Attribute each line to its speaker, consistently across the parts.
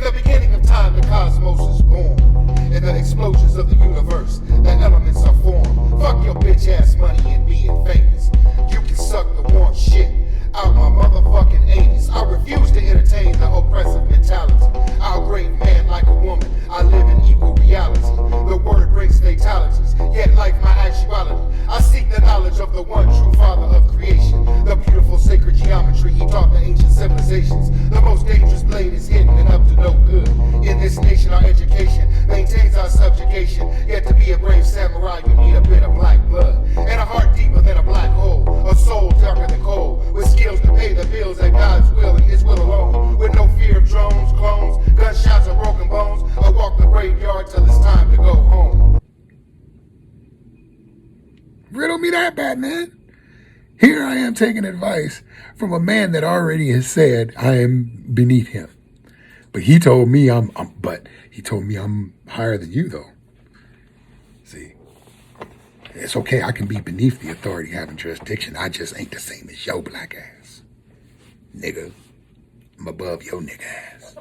Speaker 1: the beginning of time, the cosmos is born. In the explosions of the universe, the elements are formed. Fuck your bitch ass money and being famous. You can suck the warm shit out my motherfucking anus. I refuse to entertain the oppressive mentality. I'll grave man like a woman. I live in equal reality. The word brings fatalities, yet life my actuality. I seek the knowledge of the one true father of creation. The beautiful sacred geometry he taught the ancient civilizations. The most dangerous blade is hidden and up to no good. In this nation our education maintains our subjugation. Yet to be a brave samurai you need a bit of black blood. And a heart deeper than a black hole. A soul darker than coal. With skills to pay the bills at God's will and his will alone. With no fear of drones, clones, gunshots or broken bones. I walk the graveyard till it's time to go home.
Speaker 2: Riddle me that, Batman. Here I am taking advice from a man that already has said I am beneath him. But he told me I'm higher than you, though. See, it's okay. I can be beneath the authority having jurisdiction. I just ain't the same as your black ass. Nigga, I'm above your nigga ass.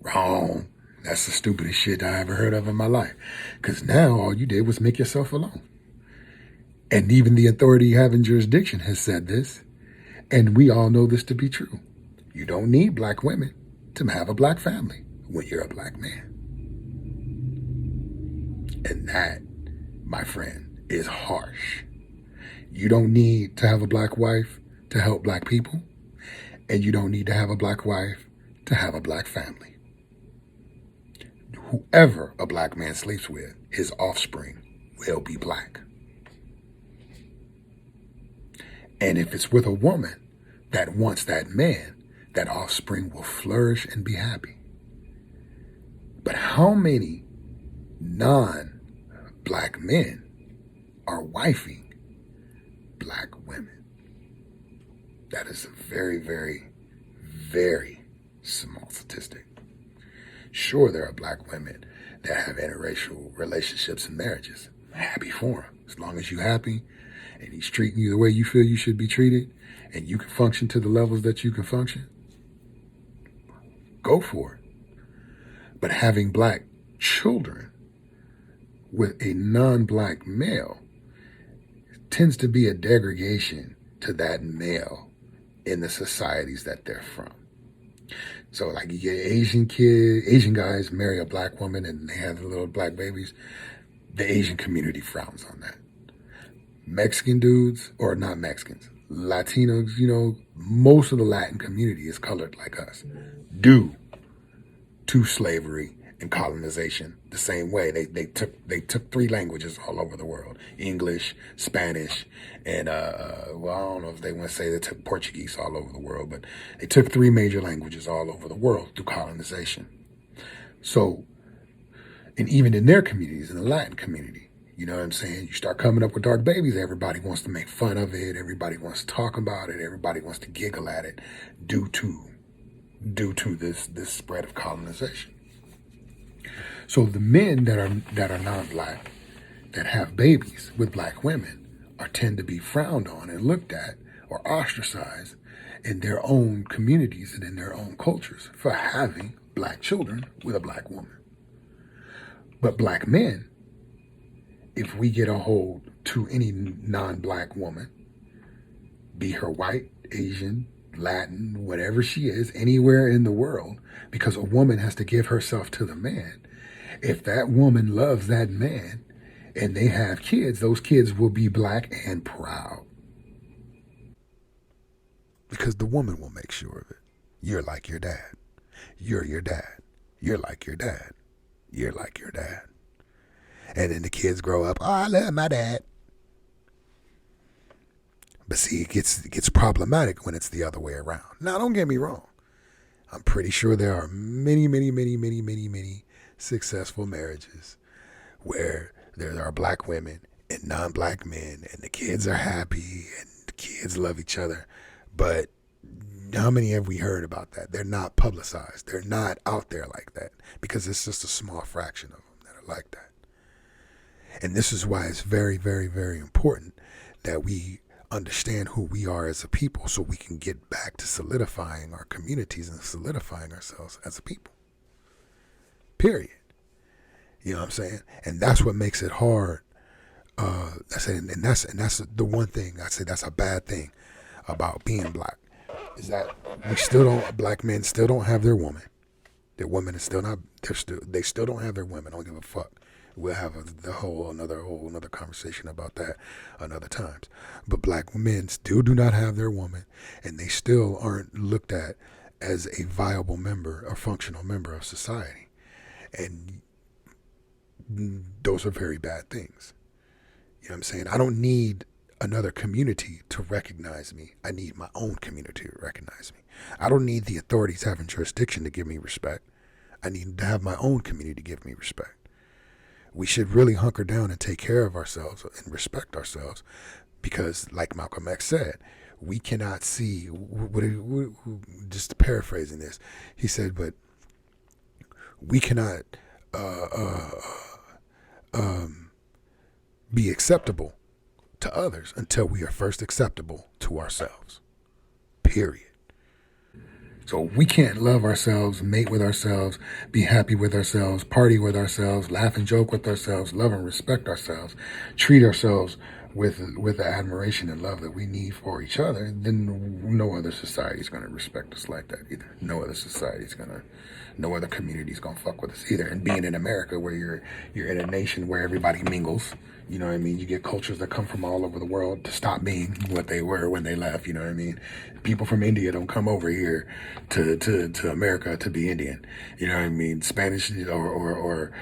Speaker 2: Wrong. That's the stupidest shit I ever heard of in my life. Because now all you did was make yourself alone. And even the authority having jurisdiction has said this. And we all know this to be true. You don't need black women to have a black family when you're a black man. And that, my friend, is harsh. You don't need to have a black wife to help black people. And you don't need to have a black wife to have a black family. Whoever a black man sleeps with, his offspring will be black. And if it's with a woman that wants that man, that offspring will flourish and be happy. But how many non-black men are wifing black women? That is a very, very, very small statistic. Sure, there are black women that have interracial relationships and marriages. I'm happy for them. As long as you're happy and he's treating you the way you feel you should be treated and you can function to the levels that you can function, go for it. But having black children with a non-black male tends to be a degradation to that male in the societies that they're from. So like you get Asian guys marry a black woman and they have little black babies. The Asian community frowns on that. Mexican dudes, or not Mexicans, Latinos, most of the Latin community is colored like us, due to slavery and colonization the same way. They took 3 languages all over the world: English, Spanish, and I don't know if they want to say they took Portuguese all over the world, but they took 3 major languages all over the world through colonization. So, and even in their communities, in the Latin community, you know what I'm saying? You start coming up with dark babies, everybody wants to make fun of it, everybody wants to talk about it, everybody wants to giggle at it due to this spread of colonization. So the men that are non-black, that have babies with black women, tend to be frowned on and looked at or ostracized in their own communities and in their own cultures for having black children with a black woman. But black men, if we get a hold to any non-black woman, be her white, Asian, Latin, whatever she is, anywhere in the world, because a woman has to give herself to the man. If that woman loves that man and they have kids, those kids will be black and proud. Because the woman will make sure of it. You're like your dad. You're your dad. You're like your dad. You're like your dad. And then the kids grow up, oh, I love my dad. But see, it gets problematic when it's the other way around. Now, don't get me wrong. I'm pretty sure there are many successful marriages where there are black women and non-black men and the kids are happy and the kids love each other. But how many have we heard about that? They're not publicized. They're not out there like that because it's just a small fraction of them that are like that. And this is why it's very, very, very important that we understand who we are as a people so we can get back to solidifying our communities and solidifying ourselves as a people. Period. You know what I'm saying? And that's what makes it hard. That's the one thing I say that's a bad thing about being black, is that black men still don't have their woman. Their women is still not. They still don't have their women. I don't give a fuck. We'll have another conversation about that another times. But black men still do not have their woman, and they still aren't looked at as a viable member, a functional member of society. And those are very bad things. You know what I'm saying? I don't need another community to recognize me. I need my own community to recognize me. I don't need the authorities having jurisdiction to give me respect. I need to have my own community give me respect. We should really hunker down and take care of ourselves and respect ourselves, because, like Malcolm X said, we cannot see, just paraphrasing this, he said, but we cannot be acceptable to others until we are first acceptable to ourselves. Period. So we can't love ourselves, mate with ourselves, be happy with ourselves, party with ourselves, laugh and joke with ourselves, love and respect ourselves, treat ourselves with the admiration and love that we need for each other. Then no other society is going to respect us like that either. No other community is going to fuck with us either. And being in America, where you're in a nation where everybody mingles, you know what I mean? You get cultures that come from all over the world to stop being what they were when they left, you know what I mean? People from India don't come over here to America to be Indian, you know what I mean? Spanish or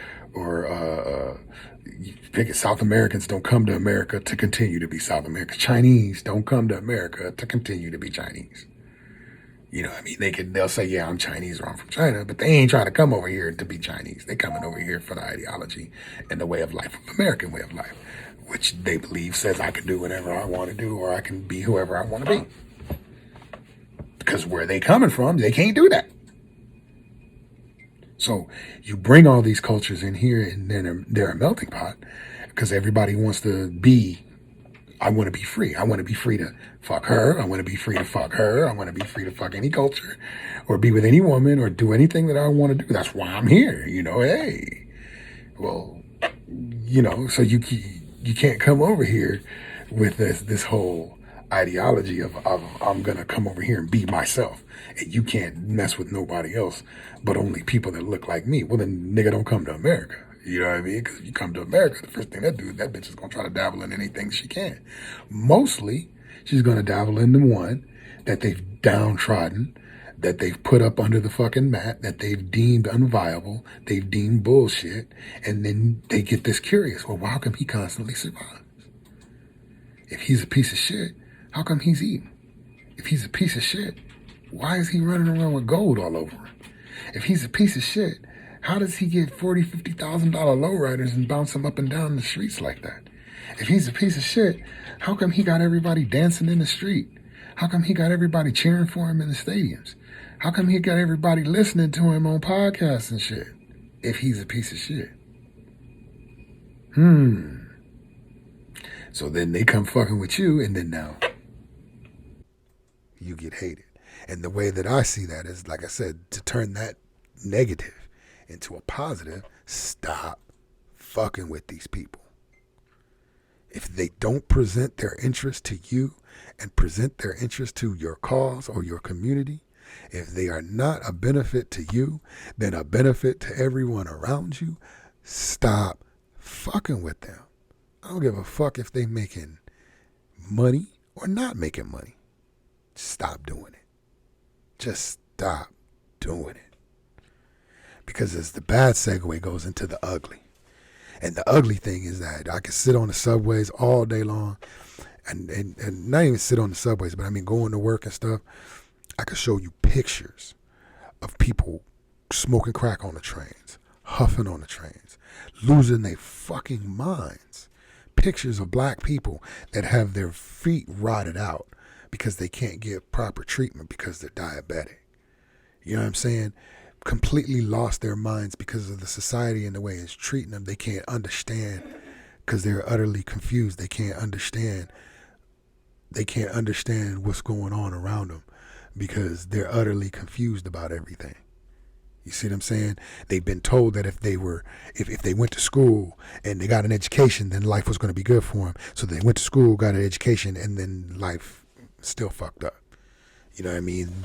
Speaker 2: pick it, South Americans don't come to America to continue to be South Americans. Chinese don't come to America to continue to be Chinese. You know what I mean? They'll say, yeah, I'm Chinese or I'm from China, but they ain't trying to come over here to be Chinese. They coming over here for the ideology and the way of life, American way of life, which they believe says I can do whatever I want to do or I can be whoever I want to be. Because where they coming from, they can't do that. So you bring all these cultures in here and then they're a melting pot, because everybody wants to be, I want to be free. I want to be free to fuck her. I want to be free to fuck her. I want to be free to fuck any culture or be with any woman or do anything that I want to do. That's why I'm here. You know, hey, well, you know, so you can't come over here with this whole ideology of I'm going to come over here and be myself. And you can't mess with nobody else but only people that look like me. Well, then nigga, don't come to America. You know what I mean? Because if you come to America, the first thing that bitch is going to try to dabble in anything she can. Mostly, she's going to dabble in the one that they've downtrodden, that they've put up under the fucking mat, that they've deemed unviable, they've deemed bullshit, and then they get this curious. Well, how come he constantly survives? If he's a piece of shit, how come he's eating? If he's a piece of shit, why is he running around with gold all over him? If he's a piece of shit, how does he get $40,000, $50,000 lowriders and bounce them up and down the streets like that? If he's a piece of shit, how come he got everybody dancing in the street? How come he got everybody cheering for him in the stadiums? How come he got everybody listening to him on podcasts and shit? If he's a piece of shit. So then they come fucking with you, and then now you get hated. And the way that I see that is, like I said, to turn that negative into a positive, stop fucking with these people. If they don't present their interest to you and present their interest to your cause or your community, if they are not a benefit to you, then a benefit to everyone around you, stop fucking with them. I don't give a fuck if they making money or not making money. Stop doing it. Just stop doing it. Because as the bad segue goes into the ugly. And the ugly thing is that I can sit on the subways all day long and not even sit on the subways, but I mean going to work and stuff. I could show you pictures of people smoking crack on the trains, huffing on the trains, losing their fucking minds. Pictures of black people that have their feet rotted out because they can't get proper treatment because they're diabetic. You know what I'm saying? Completely lost their minds because of the society and the way it's treating them. They can't understand because they're utterly confused. They can't understand they can't understand what's going on around them because they're utterly confused about everything. You see what I'm saying? They've been told that if they went to school and they got an education, then life was going to be good for them. So they went to school, got an education, and then life still fucked up. You know what I mean?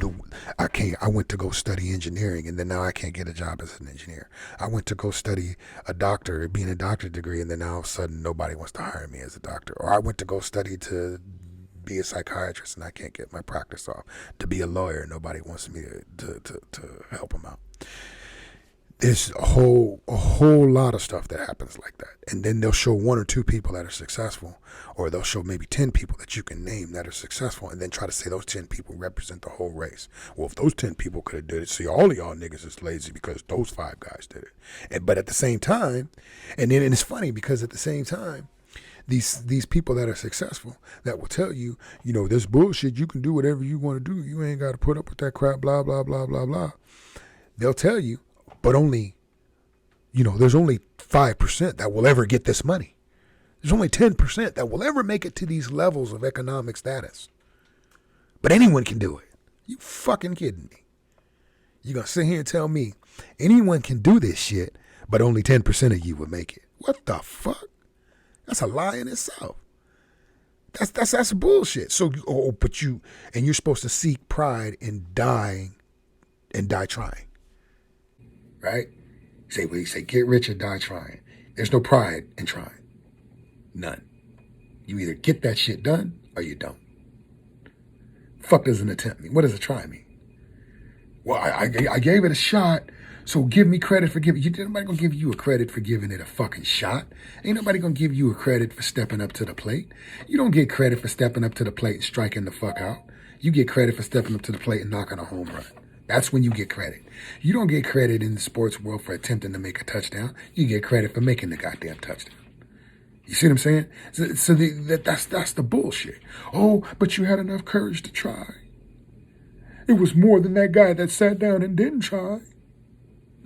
Speaker 2: I went to go study engineering, and then now I can't get a job as an engineer. I went to go study being a doctorate degree, and then now all of a sudden nobody wants to hire me as a doctor. Or I went to go study to be a psychiatrist, and I can't get my practice off. To be a lawyer, nobody wants me to help them out. There's a whole lot of stuff that happens like that. And then they'll show 1 or 2 people that are successful, or they'll show maybe 10 people that you can name that are successful, and then try to say those 10 people represent the whole race. Well, if those 10 people could have did it, see, all of y'all niggas is lazy because those 5 guys did it. But at the same time, and it's funny because at the same time, these people that are successful that will tell you, this bullshit, you can do whatever you want to do. You ain't got to put up with that crap, blah, blah, blah, blah, blah. They'll tell you, but only, there's only 5% that will ever get this money. There's only 10% that will ever make it to these levels of economic status. But anyone can do it. You fucking kidding me? You're going to sit here and tell me anyone can do this shit, but only 10% of you will make it. What the fuck? That's a lie in itself. That's bullshit. So, you're supposed to seek pride in dying and die trying. Right? You say get rich or die trying. There's no pride in trying. None. You either get that shit done or you don't. Fuck does an attempt mean? What does a try mean? Well, I gave it a shot, so give me credit for giving. Ain't nobody gonna give you a credit for giving it a fucking shot. Ain't nobody gonna give you a credit for stepping up to the plate. You don't get credit for stepping up to the plate and striking the fuck out. You get credit for stepping up to the plate and knocking a home run. That's when you get credit. You don't get credit in the sports world for attempting to make a touchdown. You get credit for making the goddamn touchdown. You see what I'm saying? So that's the bullshit. Oh, but you had enough courage to try. It was more than that guy that sat down and didn't try.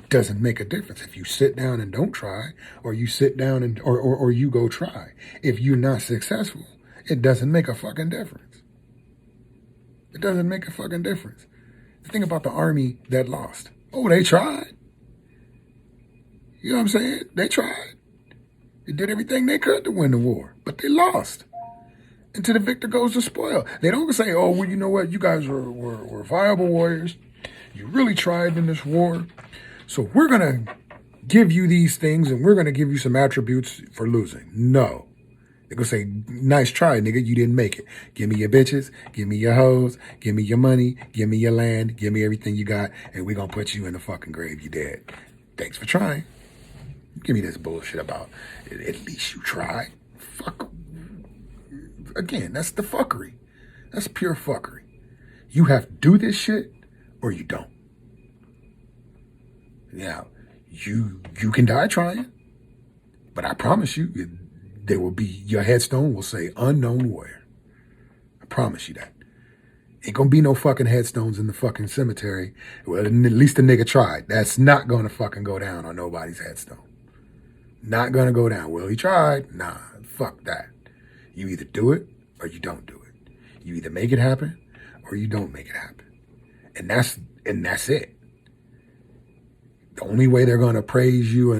Speaker 2: Doesn't make a difference if you sit down and don't try, or you sit down and or you go try. If you're not successful, it doesn't make a fucking difference. It doesn't make a fucking difference. Think about the army that lost. Oh, they tried. You know what I'm saying? They tried. They did everything they could to win the war, but they lost. And to the victor goes the spoil. They don't say, oh, well, you know what? You guys were viable warriors. You really tried in this war. So we're going to give you these things, and we're going to give you some attributes for losing. No. They're going to say, nice try, nigga. You didn't make it. Give me your bitches. Give me your hoes. Give me your money. Give me your land. Give me everything you got, and we're going to put you in the fucking grave. You dead. Thanks for trying. Give me this bullshit about at least you tried. Fuck. Again, that's the fuckery. That's pure fuckery. You have to do this shit or you don't. Now, you can die trying, but I promise you, there will be, your headstone will say unknown warrior. I promise you that. Ain't gonna be no fucking headstones in the fucking cemetery. Well, at least the nigga tried. That's not gonna fucking go down on nobody's headstone. Not gonna go down. Well, he tried. Nah, fuck that. You either do it or you don't do it. You either make it happen or you don't make it happen. And that's it. The only way they're gonna praise you